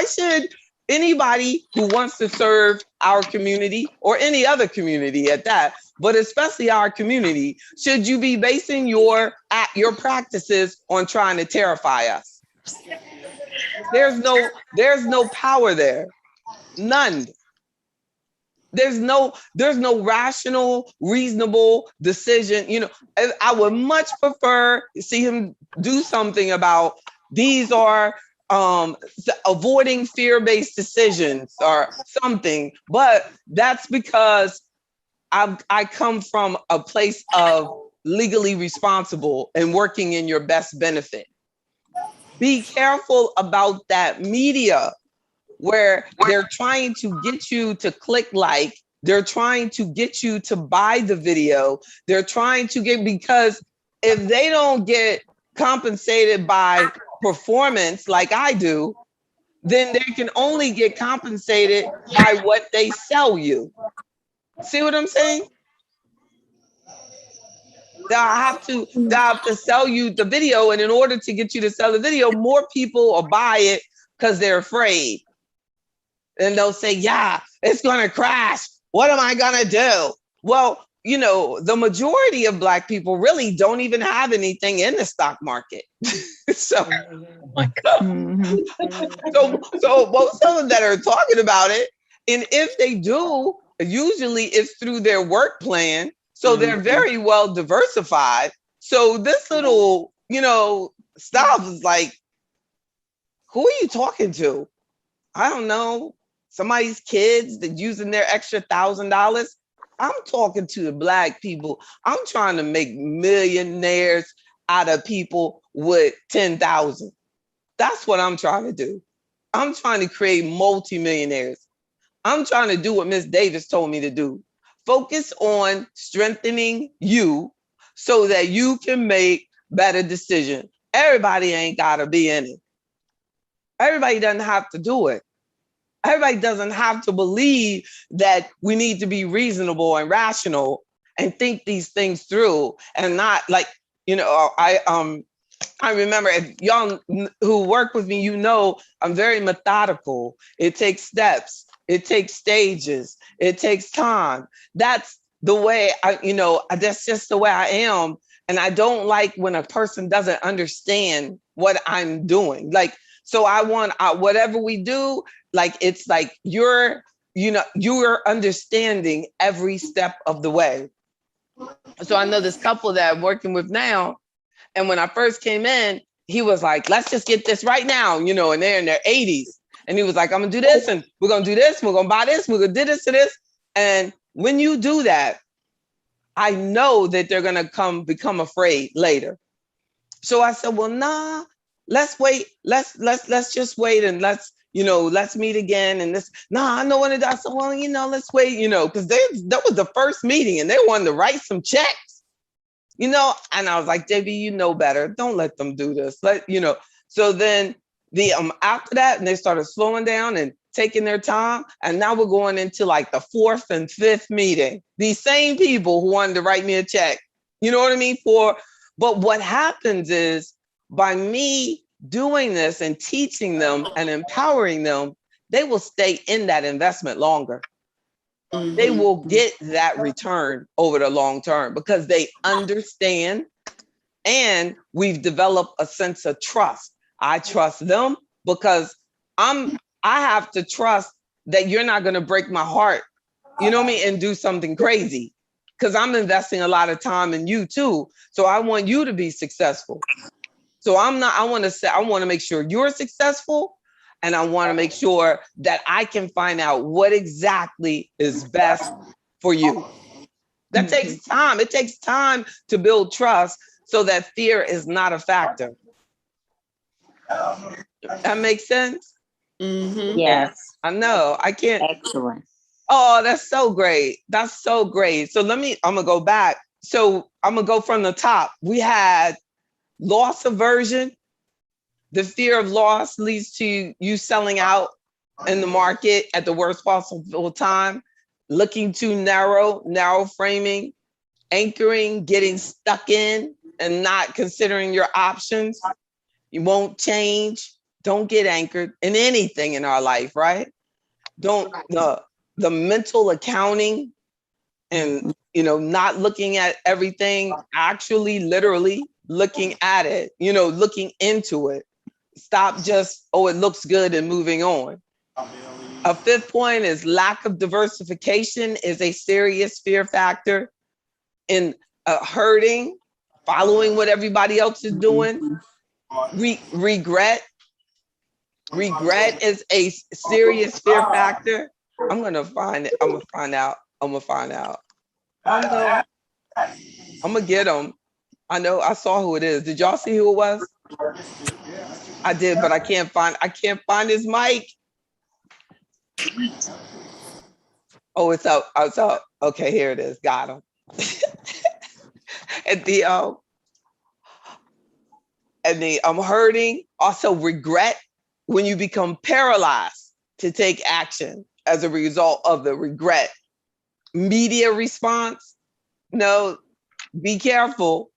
should anybody who wants to serve our community, or any other community at that, but especially our community, should you be basing your practices on trying to terrify us? There's no power there. None. There's no rational, reasonable decision. You know, I would much prefer to see him do something about these are avoiding fear-based decisions or something. But that's because I come from a place of legally responsible and working in your best benefit. Be careful about that media where they're trying to get you to click like, they're trying to get you to buy the video, they're trying to get, because if they don't get compensated by performance like I do, then they can only get compensated by what they sell you. See what I'm saying? They'll have to sell you the video, and in order to get you to sell the video, more people will buy it because they're afraid. And they'll say, yeah, it's going to crash. What am I going to do? Well, you know, the majority of Black people really don't even have anything in the stock market. So, Oh my God. so most of them that are talking about it, and if they do, usually it's through their work plan. So they're very well diversified. So this little, you know, stuff is like, who are you talking to? I don't know. Somebody's kids that using their extra $1,000. I'm talking to the Black people. I'm trying to make millionaires out of people with 10,000. That's what I'm trying to do. I'm trying to create multimillionaires. I'm trying to do what Miss Davis told me to do. Focus on strengthening you so that you can make better decisions. Everybody ain't gotta be in it. Everybody doesn't have to do it. Everybody doesn't have to believe that we need to be reasonable and rational and think these things through, and not like, you know, I remember, if y'all who work with me, you know, I'm very methodical. It takes steps. It takes stages. It takes time. That's the way that's just the way I am. And I don't like when a person doesn't understand what I'm doing. Like, so I want whatever we do, like, it's like you're understanding every step of the way. So I know this couple that I'm working with now, and when I first came in, he was like, let's just get this right now, you know, and they're in their 80s. And he was like, I'm gonna do this, and we're gonna do this, we're gonna buy this, we're gonna do this to this. And when you do that, I know that they're gonna become afraid later. So I said, well, nah, let's wait. Let's just wait, and let's meet again. And this, nah, I know what it does. I said, well, let's wait, because that was the first meeting and they wanted to write some checks, and I was like, JB, you know better. Don't let them do this. So then after that, and they started slowing down and taking their time. And now we're going into like the 4th and 5th meeting. These same people who wanted to write me a check, you know what I mean? But what happens is, by me doing this and teaching them and empowering them, they will stay in that investment longer. Mm-hmm. They will get that return over the long term because they understand, and we've developed a sense of trust. I trust them because I have to trust that you're not going to break my heart, you know what I mean, and do something crazy. because I'm investing a lot of time in you too. So I want you to be successful. So I want to make sure you're successful. And I want to make sure that I can find out what exactly is best for you. That takes time. It takes time to build trust so that fear is not a factor. That makes sense? Yes. I know. I can't. Excellent. Oh, that's so great. That's so great. So I'm going to go back. So I'm going to go from the top. We had loss aversion. The fear of loss leads to you selling out in the market at the worst possible time, looking too narrow framing, anchoring, getting stuck in and not considering your options. You won't change. Don't get anchored in anything in our life, right? Don't the mental accounting and not looking at everything, actually literally looking at it, looking into it. Stop just, oh, it looks good and moving on. A fifth point is lack of diversification is a serious fear factor in hurting, following what everybody else is doing. Regret is a serious fear factor. I'm gonna find it. I'm gonna find out. I'm gonna get them. I know. I saw who it is. Did y'all see who it was? I did, but I can't find his mic. Oh, it's up. It's up. Okay, here it is. Got him. And the I'm hurting. Also regret when you become paralyzed to take action as a result of the regret. Media response. No, be careful.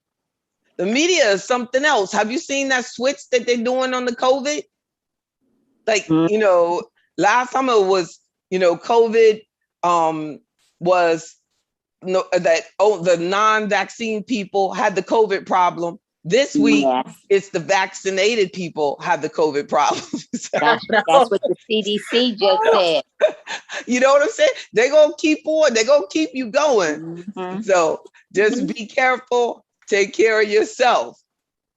The media is something else. Have you seen that switch that they're doing on the COVID? Like, last time it was, COVID was the non-vaccine people had the COVID problem. This week, it's the vaccinated people have the COVID problem. That's what the CDC just said. You know what I'm saying? They're going to keep on. They're going to keep you going. So just be careful. Take care of yourself.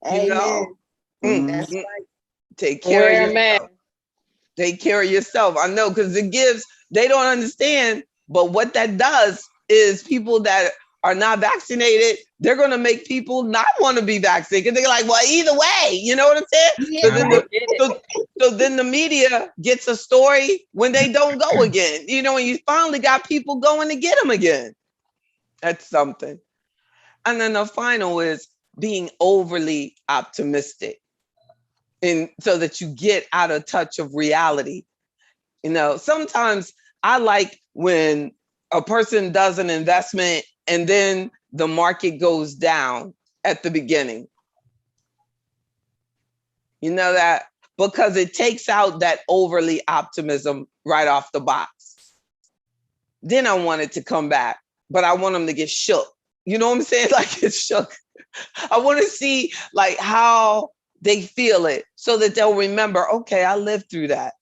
Take care of yourself. Take care of yourself. I know, because they don't understand, but what that does is people that are not vaccinated, they're going to make people not want to be vaccinated. Because they're like, well, either way, you know what I'm saying? Yeah. So then the media gets a story when they don't go again. And you finally got people going to get them again. That's something. And then the final is being overly optimistic. And so that you get out of touch of reality. Sometimes I like when a person does an investment and then the market goes down at the beginning. You know that? Because it takes out that overly optimism right off the box. Then I want it to come back, but I want them to get shook. You know what I'm saying? Like it's shook. I want to see like how they feel it so that they'll remember, okay, I lived through that.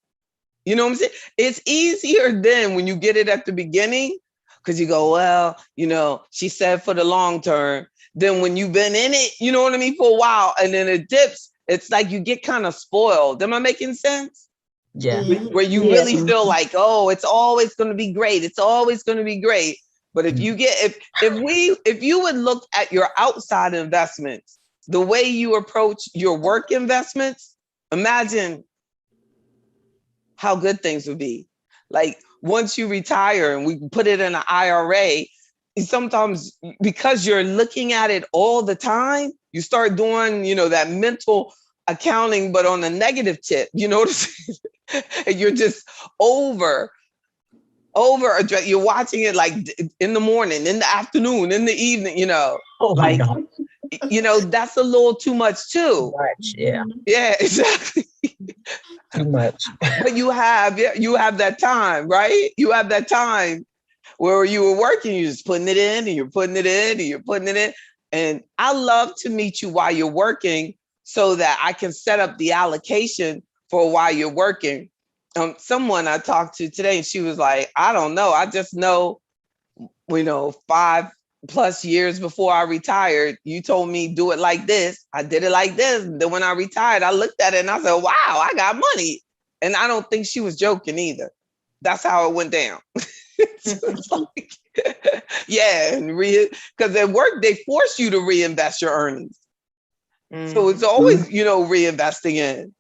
You know what I'm saying? It's easier then when you get it at the beginning because you go, well, she said for the long term. Then when you've been in it, you know what I mean, for a while, and then it dips, it's like you get kind of spoiled. Am I making sense? Yeah. Where you really feel like, oh, it's always going to be great. It's always going to be great. But if you would look at your outside investments, the way you approach your work investments, imagine how good things would be. Like once you retire and we put it in an IRA, sometimes because you're looking at it all the time, you start doing, that mental accounting, but on the negative tip, you know what I'm saying? And you're just over, you're watching it like in the morning, in the afternoon, in the evening, Oh my God. That's a little too much too. Too much, yeah. Yeah, exactly. Too much. But you have that time, right? You have that time where you were working, you're just putting it in and you're putting it in and you're putting it in. And I love to meet you while you're working so that I can set up the allocation for while you're working. Someone I talked to today, and she was like, I don't know. I just know, 5 plus years before I retired, you told me do it like this. I did it like this. Then when I retired, I looked at it and I said, wow, I got money. And I don't think she was joking either. That's how it went down. It's like, yeah, and because at work they force you to reinvest your earnings. So it's always, reinvesting in.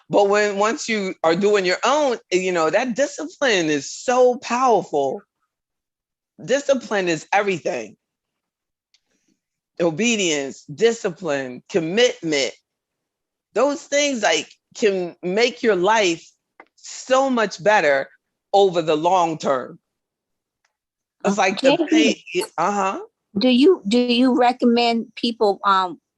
But once you are doing your own, that discipline is so powerful. Discipline is everything. Obedience, discipline, commitment. Those things like can make your life so much better over the long term. It's like the JB, pay. do you recommend people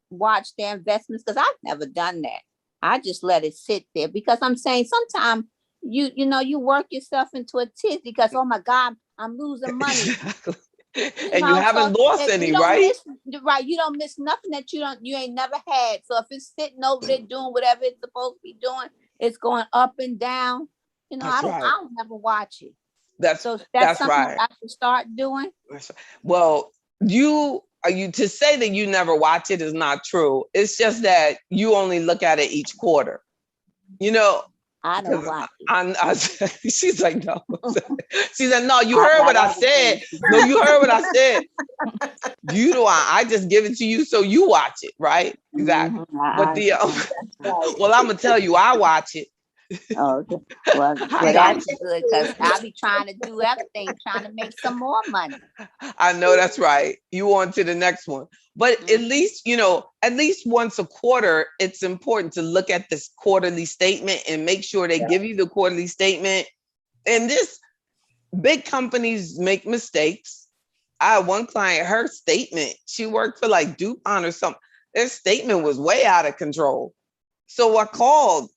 watch their investments? Because I've never done that. I just let it sit there because I'm saying sometimes you work yourself into a tizzy because oh my God, I'm losing money. And you haven't lost any, right? Right. You don't miss nothing that you ain't never had. So if it's sitting over there doing whatever it's supposed to be doing, it's going up and down. That's right. I don't never watch it. That's something right. I should start doing. Well, you to say that you never watch it is not true. It's just that you only look at it each quarter. I don't watch it. She's like, no. She said, no, you heard what I said. No, you heard what I said. You know, I just give it to you so you watch it, right? Exactly. But well, I'm gonna tell you, I watch it. Oh, well, that's good because I'll be trying to do everything, trying to make some more money. I know that's right. You on to the next one. But at least, at least once a quarter, it's important to look at this quarterly statement and make sure they give you the quarterly statement. And this big companies make mistakes. I had one client, her statement, she worked for like DuPont or something. Their statement was way out of control. So I called,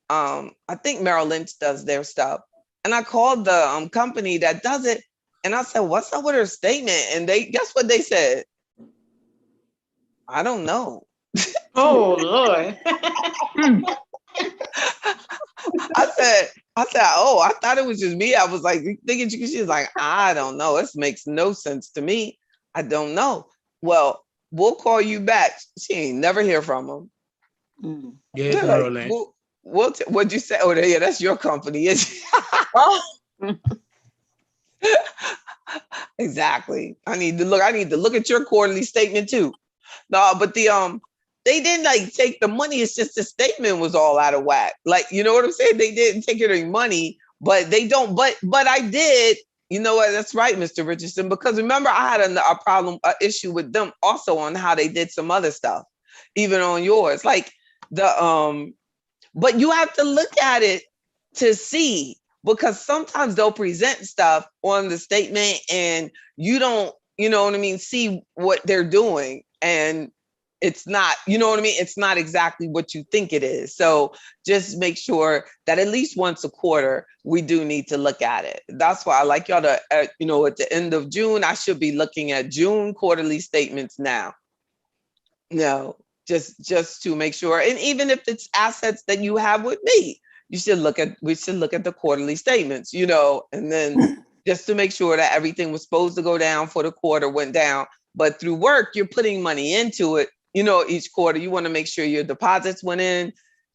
I think Merrill Lynch does their stuff. And I called the company that does it. And I said, what's up with her statement? And guess what they said? I don't know. Oh, Lord. I said, oh, I thought it was just me. I was like thinking, she's like, I don't know. This makes no sense to me. I don't know. Well, we'll call you back. She ain't never hear from him. Yeah, Merrill Lynch. What'd you say? Oh, yeah, that's your company. Exactly. I need to look at your quarterly statement too. No, but they didn't like take the money. It's just the statement was all out of whack. Like, you know what I'm saying? They didn't take any money, but they don't. But I did. You know what? That's right, Mr. Richardson. Because remember, I had a problem, an issue with them also on how they did some other stuff, even on yours. Like but you have to look at it to see, because sometimes they'll present stuff on the statement and you don't, see what they're doing. And it's not, it's not exactly what you think it is. So just make sure that at least once a quarter, we do need to look at it. That's why I like y'all to, at the end of June, I should be looking at June quarterly statements now. No, just to make sure. And even if it's assets that you have with me, we should look at the quarterly statements, and then just to make sure that everything was supposed to go down for the quarter went down. But through work, you're putting money into it. Each quarter, you want to make sure your deposits went in.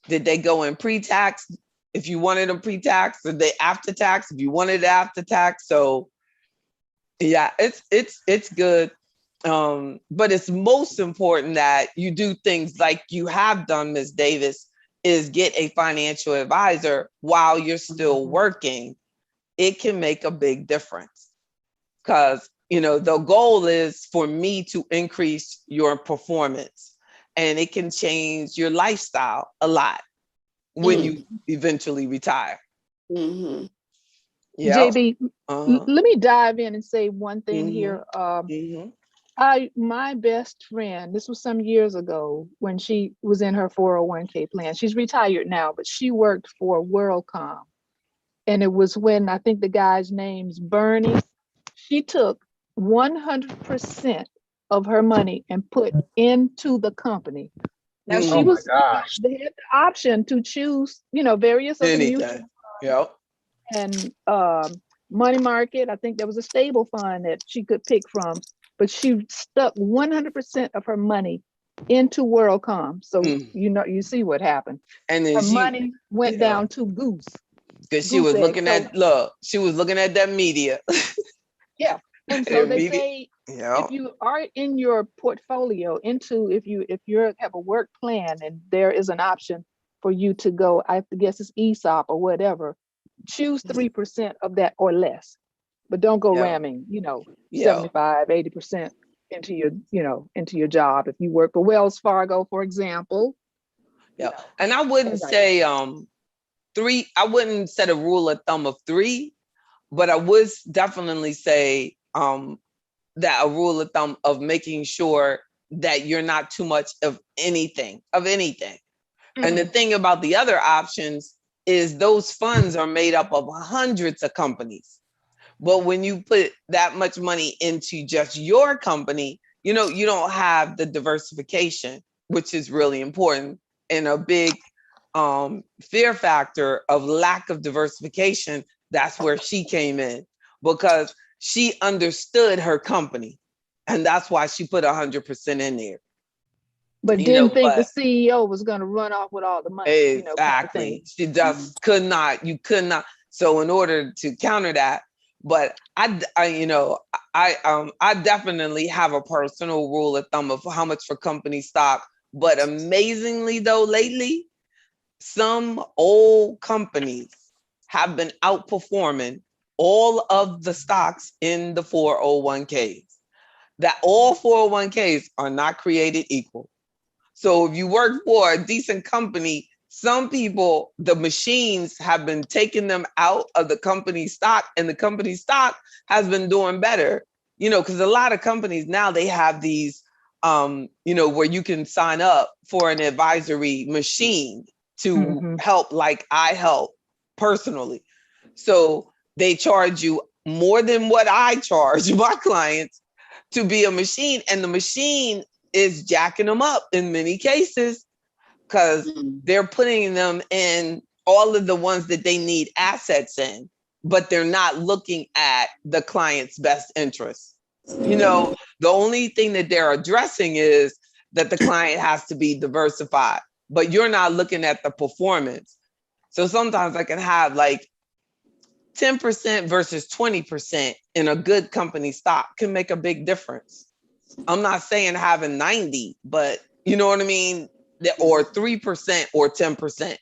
Did they go in pre-tax? If you wanted them pre-tax, or they after tax? If you wanted it after tax. So yeah, it's good. But it's most important that you do things like you have done, Ms. Davis, is get a financial advisor while you're still working. It can make a big difference because the goal is for me to increase your performance, and it can change your lifestyle a lot when you eventually retire. JB, let me dive in and say one thing here. My best friend, this was some years ago when she was in her 401k plan. She's retired now, but she worked for WorldCom. And it was when, I think the guy's name's Bernie. She took 100% of her money and put into the company. Now they had the option to choose, various other mutual and money market. I think there was a stable fund that she could pick from, but she stuck 100% of her money into WorldCom. So, Mm. you see what happened. And then Her she, money went yeah, down to because she goose was egg. looking So, at, look, she was looking at that media. yeah. And so Their they media, say, yeah, if you are in your portfolio if you have a work plan and there is an option for you to go, I guess it's ESOP or whatever, choose 3% of that or less, but don't go yeah, ramming, yeah, 75-80% into your job. If you work for Wells Fargo, for example, yeah. And I wouldn't right. say three, I wouldn't set a rule of thumb of 3, but I would definitely say that a rule of thumb of making sure that you're not too much of anything. And the thing about the other options is those funds are made up of hundreds of companies. But when you put that much money into just your company, you don't have the diversification, which is really important, and a big fear factor of lack of diversification. That's where she came in, because she understood her company, and that's why she put 100% in there. But didn't think the But CEO was going to run off with all the money, kind of thing. exactly, she just could not. You could not. So in order to counter that, but I definitely have a personal rule of thumb of how much for company stock. But amazingly though, lately, some old companies have been outperforming all of the stocks in the 401ks. That all 401ks are not created equal. So if you work for a decent company, some people, the machines have been taking them out of the company stock, and the company stock has been doing better. Because a lot of companies now, they have these, where you can sign up for an advisory machine to help, like I help personally. So they charge you more than what I charge my clients to be a machine, and the machine is jacking them up in many cases because they're putting them in all of the ones that they need assets in, but they're not looking at the client's best interest. The only thing that they're addressing is that the client has to be diversified, but you're not looking at the performance. So sometimes I can have like 10% versus 20% in a good company stock can make a big difference. I'm not saying having 90, but you know what I mean? Or 3% or 10%.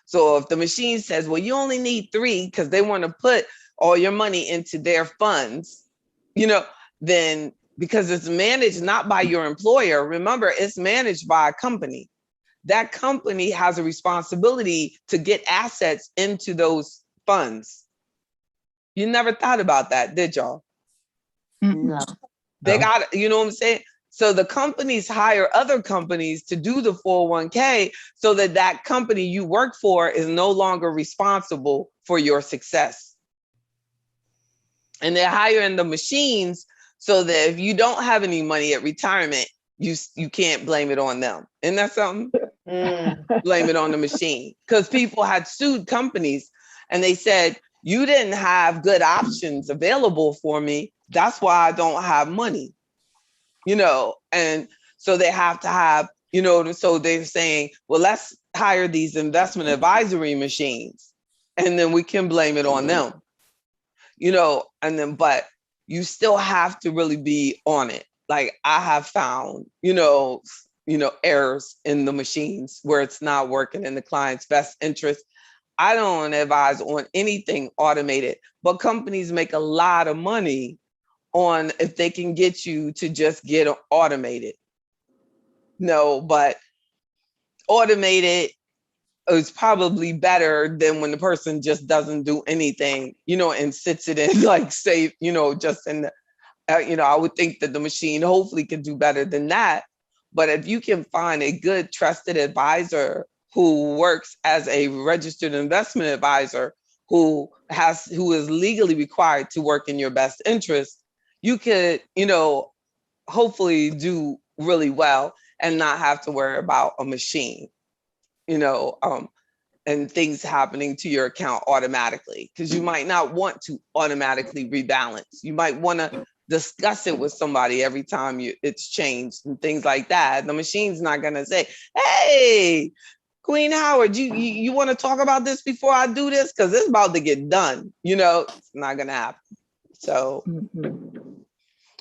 So if the machine says, well, you only need 3 because they want to put all your money into their funds, then because it's managed not by your employer, remember, it's managed by a company. That company has a responsibility to get assets into those funds. You never thought about that, did y'all? No. They got, you know what I'm saying? So the companies hire other companies to do the 401k so that that company you work for is no longer responsible for your success. And they're hiring the machines so that if you don't have any money at retirement, you can't blame it on them. Isn't that something? Blame it on the machine. Because people had sued companies and they said, you didn't have good options available for me. That's why I don't have money. And so they have to have, so they're saying, well, let's hire these investment advisory machines and then we can blame it on them, and then, but you still have to really be on it. Like I have found, errors in the machines where it's not working in the client's best interest. I don't advise on anything automated, but companies make a lot of money on if they can get you to just get automated. No, but automated is probably better than when the person just doesn't do anything, and sits it in like safe, just in the, I would think that the machine hopefully can do better than that. But if you can find a good trusted advisor who works as a registered investment advisor, who is legally required to work in your best interest, you could, hopefully do really well and not have to worry about a machine, and things happening to your account automatically, because you might not want to automatically rebalance. You might want to discuss it with somebody every time it's changed and things like that. The machine's not gonna say, "Hey, Queen Howard, you want to talk about this before I do this? Because it's about to get done." It's not gonna happen. So, Mhm.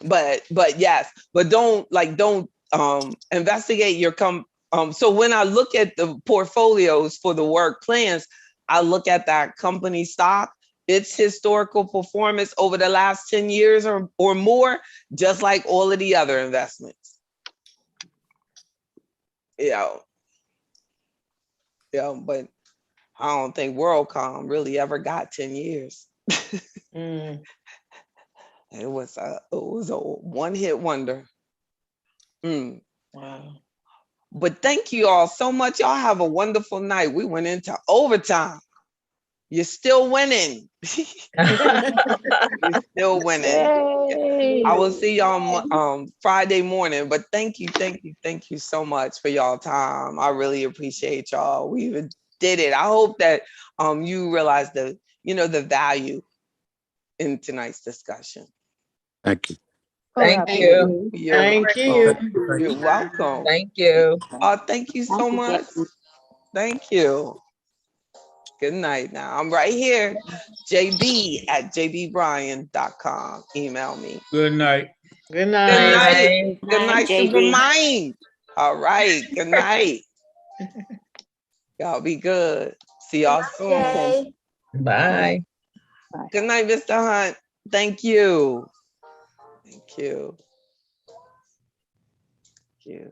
but yes, but don't investigate your so when I look at the portfolios for the work plans, I look at that company stock, its historical performance over the last 10 years or more, just like all of the other investments. But I don't think WorldCom really ever got 10 years. Mm. It was a one-hit wonder. Wow. But thank you all so much. Y'all have a wonderful night. We went into overtime. You're still winning. You're still winning. Yay. I will see y'all Friday morning. But thank you so much for y'all time. I really appreciate y'all. We even did it. I hope that you realize the value in tonight's discussion. Thank you. Oh, Thank you. absolutely. You're Thank welcome. you. You're welcome. Thank you. Oh, thank you so Thank you, much. Jackie. Thank you. Good night now. I'm right here. jb@jbbryan.com. Email me. Good night. Good Good night. night. Bye. Good Night, night, JB. Supermind. All right. Good night. Y'all be good. See y'all soon. Okay. Bye. Good night, Mr. Hunt. Thank you. Thank you. Thank you.